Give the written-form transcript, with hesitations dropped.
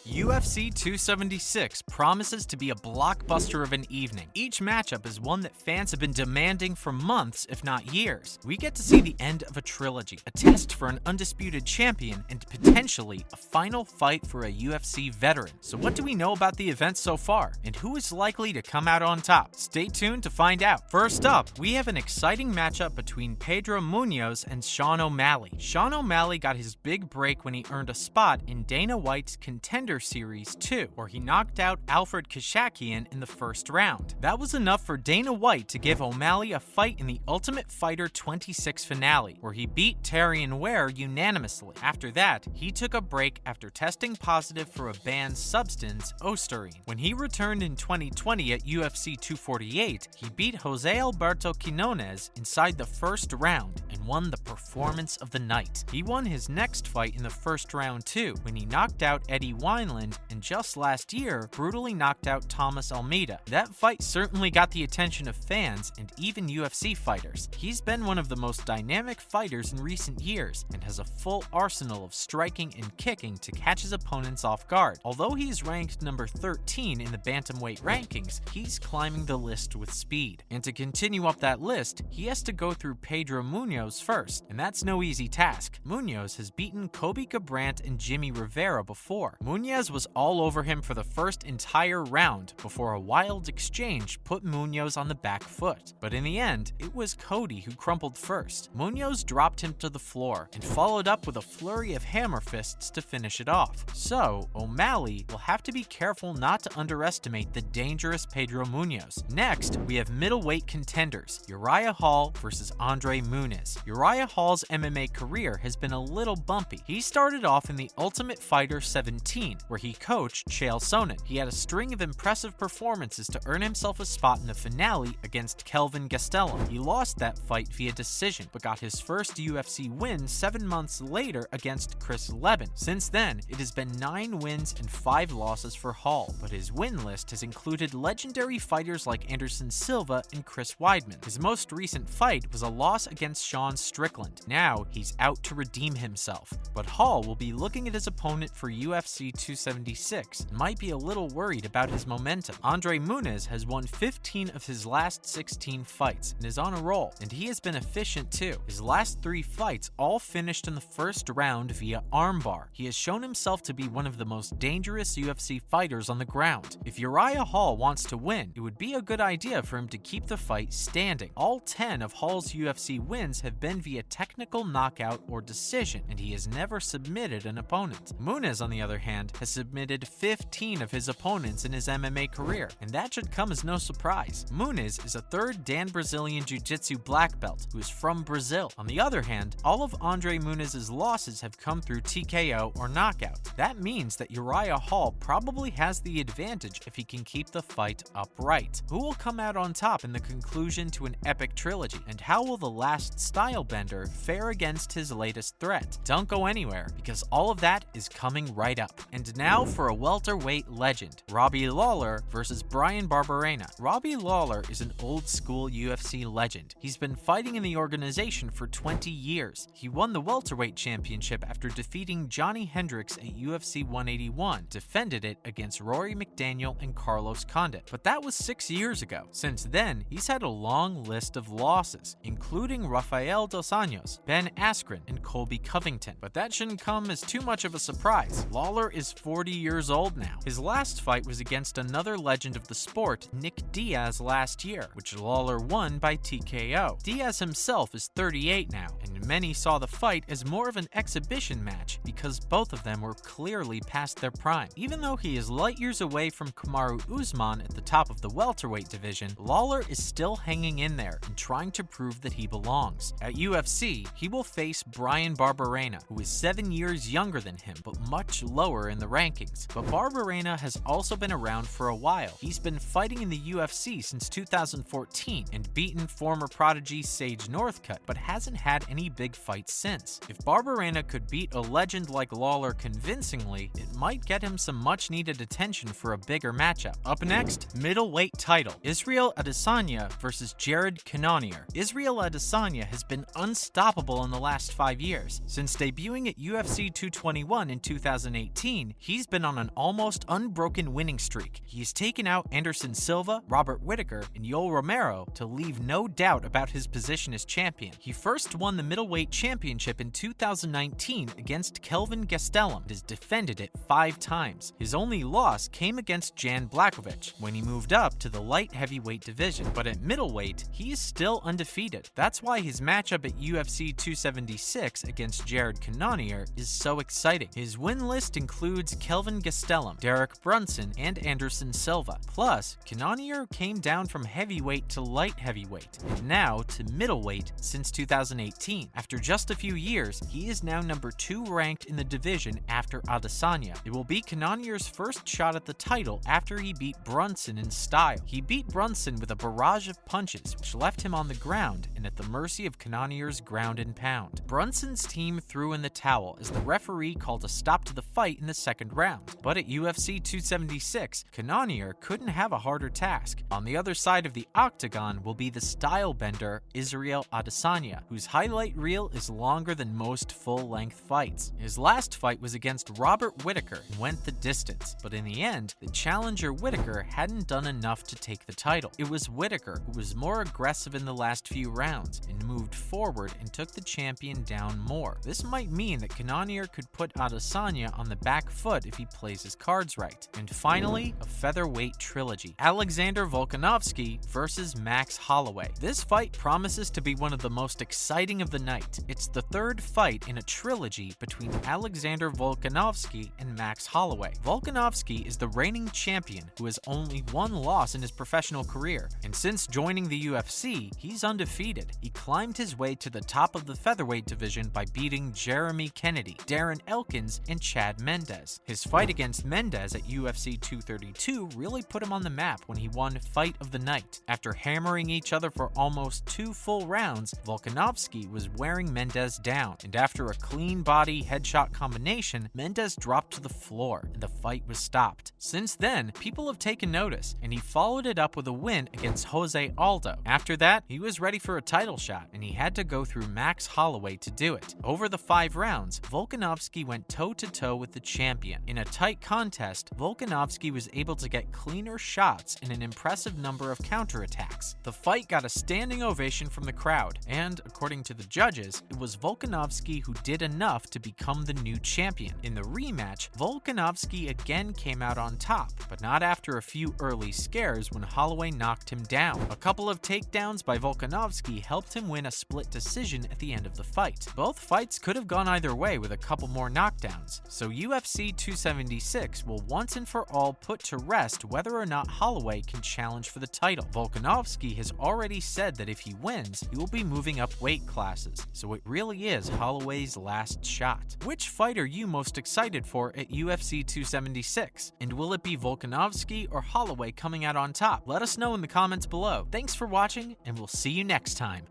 UFC 276 promises to be a blockbuster of an evening. Each matchup is one that fans have been demanding for months, if not years. We get to see the end of a trilogy, a test for an undisputed champion, and potentially a final fight for a UFC veteran. So what do we know about the event so far, and who is likely to come out on top? Stay tuned to find out. First up, we have an exciting matchup between Pedro Munhoz and Sean O'Malley. Sean O'Malley got his big break when he earned a spot in Dana White's Contender Series 2, where he knocked out Alfred Kashakian in the first round. That was enough for Dana White to give O'Malley a fight in the Ultimate Fighter 26 finale, where he beat Terrion Ware unanimously. After that, he took a break after testing positive for a banned substance, Ostarine. When he returned in 2020 at UFC 248, he beat Jose Alberto Quinones inside the first round and won the performance of the night. He won his next fight in the first round too, when he knocked out Eddie Wineland and just last year brutally knocked out Thomas Almeida. That fight certainly got the attention of fans and even UFC fighters. He's been one of the most dynamic fighters in recent years and has a full arsenal of striking and kicking to catch his opponents off guard. Although he's ranked number 13 in the bantamweight rankings, he's climbing the list with speed. And to continue up that list, he has to go through Pedro Munhoz first, and that's no easy task. Munhoz has beaten Kobe Garbrandt and Jimmy Rivera before. Munhoz was all over him for the first entire round before a wild exchange put Munhoz on the back foot. But in the end, it was Cody who crumpled first. Munhoz dropped him to the floor and followed up with a flurry of hammer fists to finish it off. So, O'Malley will have to be careful not to underestimate the dangerous Pedro Munhoz. Next, we have middleweight contenders, Uriah Hall versus Andre Muniz. Uriah Hall's MMA career has been a little bumpy. He started off in the Ultimate Fighter 17, where he coached Chael Sonnen. He had a string of impressive performances to earn himself a spot in the finale against Kelvin Gastelum. He lost that fight via decision, but got his first UFC win 7 months later against Chris Leben. Since then, it has been 9 wins and 5 losses for Hall, but his win list has included legendary fighters like Anderson Silva and Chris Weidman. His most recent fight was a loss against Sean Strickland. Now, he's out to redeem himself, but Hall will be looking at his opponent for UFC 276 and might be a little worried about his momentum. Andre Muniz has won 15 of his last 16 fights and is on a roll, and he has been efficient too. His last 3 fights all finished in the first round via armbar. He has shown himself to be one of the most dangerous UFC fighters on the ground. If Uriah Hall wants to win, it would be a good idea for him to keep the fight standing. All 10 of Hall's UFC wins have been via technical knockout or decision, and he has never submitted an opponent. Muniz, on the other hand, has submitted 15 of his opponents in his MMA career, and that should come as no surprise. Muniz is a 3rd Dan Brazilian Jiu-Jitsu black belt who is from Brazil. On the other hand, all of Andre Muniz's losses have come through TKO or knockout. That means that Uriah Hall probably has the advantage if he can keep the fight upright. Who will come out on top in the conclusion to an epic trilogy, and how will the last stylebender fare against his latest threat? Don't go anywhere, because all of that is coming right up. And now for a welterweight legend, Robbie Lawler versus Bryan Barberena. Robbie Lawler is an old-school UFC legend. He's been fighting in the organization for 20 years. He won the welterweight championship after defeating Johnny Hendricks at UFC 181, defended it against Rory McDaniel and Carlos Condit. But that was 6 years ago. Since then, he's had a long list of losses, including Rafael Dos Anjos, Ben Askren, and Colby Covington. But that shouldn't come as too much of a surprise. Lawler is 40 years old now. His last fight was against another legend of the sport, Nick Diaz, last year, which Lawler won by TKO. Diaz himself is 38 now, and many saw the fight as more of an exhibition match because both of them were clearly past their prime. Even though he is light years away from Kamaru Usman at the top of the welterweight division, Lawler is still hanging in there and trying to prove that he belongs. At UFC, he will face Bryan Barberena, who is 7 years younger than him but much lower in the rankings. But Barberena has also been around for a while. He's been fighting in the UFC since 2014 and beaten former prodigy Sage Northcutt, but hasn't had any big fights since. If Barberena could beat a legend like Lawler convincingly, it might get him some much-needed attention for a bigger matchup. Up next, middleweight title. Israel Adesanya versus Jared Cannonier. Israel Adesanya has been unstoppable in the last 5 years. Since debuting at UFC 221 in 2018, he's been on an almost unbroken winning streak. He's taken out Anderson Silva, Robert Whittaker, and Yoel Romero to leave no doubt about his position as champion. He first won the middleweight championship in 2019 against Kelvin Gastelum and has defended it 5 times. His only loss came against Jan Blachowicz when he moved up to the light heavyweight division, but at middleweight, he is still undefeated. That's why his matchup at UFC 276 against Jared Cannonier is so exciting. His win list includes Kelvin Gastelum, Derek Brunson, and Anderson Silva. Plus, Cannonier came down from heavyweight to light heavyweight, and now to middleweight since 2018. After just a few years, he is now number 2 ranked in the division after Adesanya. It will be Cannonier's first shot at the title after he beat Brunson in style. He beat Brunson with a barrage of punches, which left him on the ground and at the mercy of Cannonier's ground and pound. Brunson's team threw in the towel as the referee called a stop to the fight in the second round. But at UFC 276, Cannonier couldn't have a harder task. On the other side of the octagon will be the style bender Israel Adesanya, whose highlight reel is longer than most full-length fights. His last fight was against Robert Whittaker and went the distance, but in the end, the challenger Whittaker hadn't done enough to take the title. It was Whittaker who was more aggressive in the last few rounds and moved forward and took the champion down more. This might mean that Cannonier could put Adesanya on the back foot if he plays his cards right. And finally, a featherweight trilogy. Alexander Volkanovski versus Max Holloway. This fight promises to be one of the most exciting of the night. It's the third fight in a trilogy between Alexander Volkanovski and Max Holloway. Volkanovski is the reigning champion who has only one loss in his professional career, and since joining the UFC, he's undefeated. He climbed his way to the top of the featherweight division by beating Jeremy Kennedy, Darren Elkins, and Chad Mendes. His fight against Mendes at UFC 232 really put him on the map when he won Fight of the Night. After hammering each other for almost 2 full rounds, Volkanovski was wearing Mendes down, and after a clean body headshot combination, Mendes dropped to the floor, and the fight was stopped. Since then, people have taken notice, and he followed it up with a win against Jose Aldo. After that, he was ready for a title shot, and he had to go through Max Holloway to do it. Over the 5 rounds, Volkanovski went toe-to-toe with the champion. In a tight contest, Volkanovski was able to get cleaner shots and an impressive number of counterattacks. The fight got a standing ovation from the crowd, and according to the judges, it was Volkanovski who did enough to become the new champion. In the rematch, Volkanovski again came out on top, but not after a few early scares when Holloway knocked him down. A couple of takedowns by Volkanovski helped him win a split decision at the end of the fight. Both fights could have gone either way with a couple more knockdowns, so UFC 276 will once and for all put to rest whether or not Holloway can challenge for the title. Volkanovski has already said that if he wins, he will be moving up weight classes, so it really is Holloway's last shot. Which fight are you most excited for at UFC 276? And will it be Volkanovski or Holloway coming out on top? Let us know in the comments below. Thanks for watching, and we'll see you next time.